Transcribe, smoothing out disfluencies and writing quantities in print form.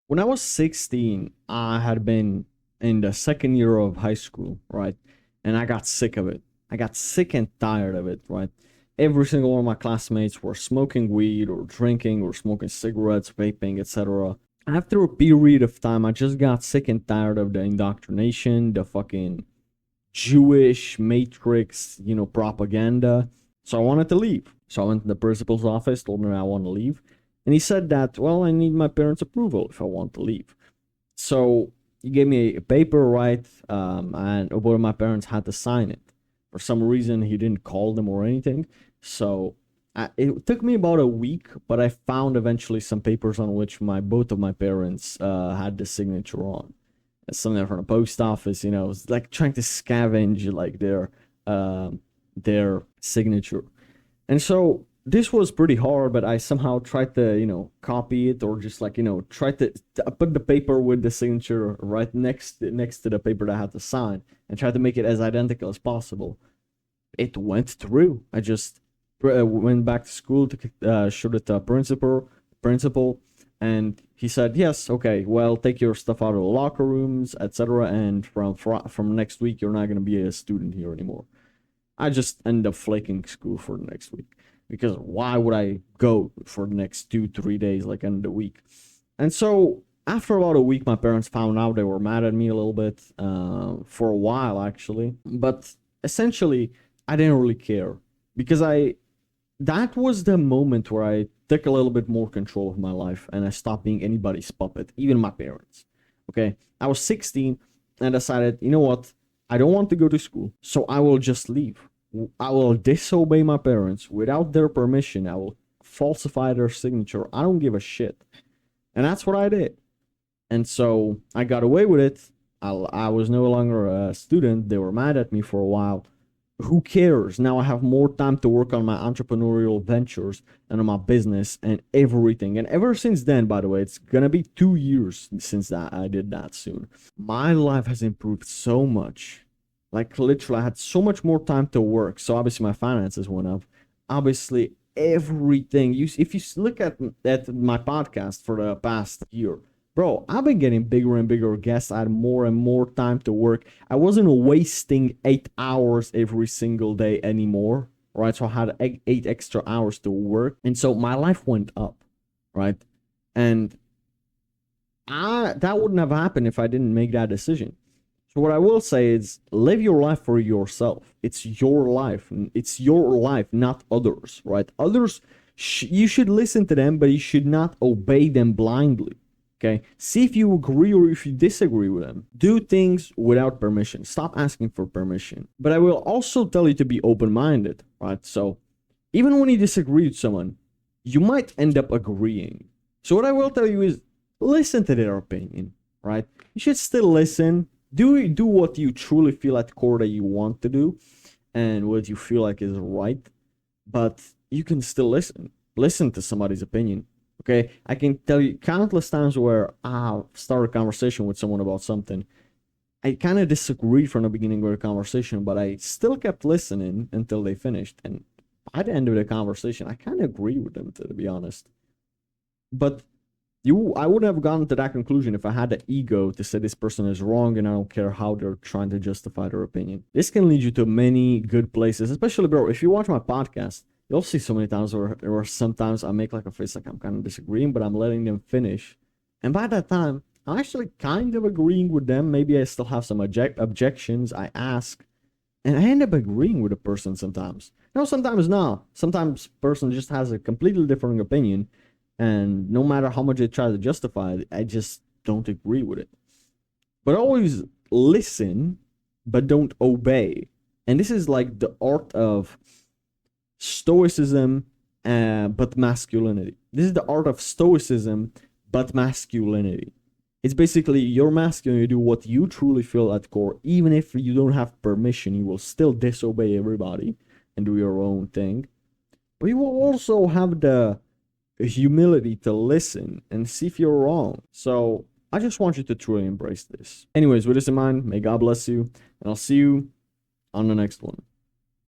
When I was 16, I had been in the second year of high school, right? And I got sick of it. I got sick and tired of it, right? Every single one of my classmates were smoking weed or drinking or smoking cigarettes, vaping, etc. After a period of time, I just got sick and tired of the indoctrination, the fucking Jewish matrix, propaganda. So I wanted to leave. So I went to the principal's office, told him I want to leave. And he said that, well, I need my parents' approval if I want to leave. So he gave me a paper, right? And both of my parents had to sign it. For some reason, he didn't call them or anything. So it took me about a week, but I found eventually some papers on which both of my parents had the signature on. Something from the post office, it's like trying to scavenge like their signature. And so this was pretty hard, but I somehow tried to, copy it or just like, try to put the paper with the signature right next to the paper that I had to sign and try to make it as identical as possible. It went through. I just went back to school to showed it to principal, and he said, "Yes, okay, well, take your stuff out of the locker rooms, etc. And from next week, you're not gonna be a student here anymore." I just ended up flaking school for the next week because why would I go for the next 2 3 days like end of the week? And so after about a week, my parents found out. They were mad at me a little bit for a while actually, but essentially I didn't really care because I that was the moment where I took a little bit more control of my life and I stopped being anybody's puppet, even my parents. Okay, I was 16 and decided, you know what? I don't want to go to school, so I will just leave. I will disobey my parents without their permission. I will falsify their signature. I don't give a shit. And that's what I did. And so I got away with it. I was no longer a student. They were mad at me for a while. Who cares? Now I have more time to work on my entrepreneurial ventures and on my business and everything. And ever since then, by the way, it's gonna be 2 years since that I did that soon. My life has improved so much. Like literally, I had so much more time to work. So obviously my finances went up. Obviously, everything. If you look at my podcast for the past year, bro, I've been getting bigger and bigger guests. I had more and more time to work. I wasn't wasting 8 hours every single day anymore, right? So I had eight extra hours to work. And so my life went up, right? And that wouldn't have happened if I didn't make that decision. So what I will say is live your life for yourself. It's your life. It's your life, not others, right? Others, you should listen to them, but you should not obey them blindly. Okay, see if you agree or if you disagree with them. Do things without permission. Stop asking for permission. But I will also tell you to be open-minded, right? So even when you disagree with someone, you might end up agreeing. So what I will tell you is listen to their opinion, right? You should still listen. Do what you truly feel at core that you want to do and what you feel like is right. But you can still listen. Listen to somebody's opinion. Okay, I can tell you countless times where I started a conversation with someone about something. I kind of disagreed from the beginning of the conversation, but I still kept listening until they finished. And by the end of the conversation, I kind of agree with them, to be honest. But I wouldn't have gotten to that conclusion if I had the ego to say this person is wrong and I don't care how they're trying to justify their opinion. This can lead you to many good places, especially, bro, if you watch my podcast, you'll see so many times where sometimes I make like a face like I'm kind of disagreeing, but I'm letting them finish. And by that time, I'm actually kind of agreeing with them. Maybe I still have some objections. I ask, and I end up agreeing with a person sometimes. Sometimes not. Sometimes person just has a completely different opinion, and no matter how much they try to justify it, I just don't agree with it. But always listen, but don't obey. And this is like the art of stoicism, but masculinity. This is the art of stoicism, but masculinity. It's basically you're masculine, you do what you truly feel at core, even if you don't have permission, you will still disobey everybody and do your own thing. But you will also have the humility to listen and see if you're wrong. So I just want you to truly embrace this. Anyways, with this in mind, may God bless you, and I'll see you on the next one.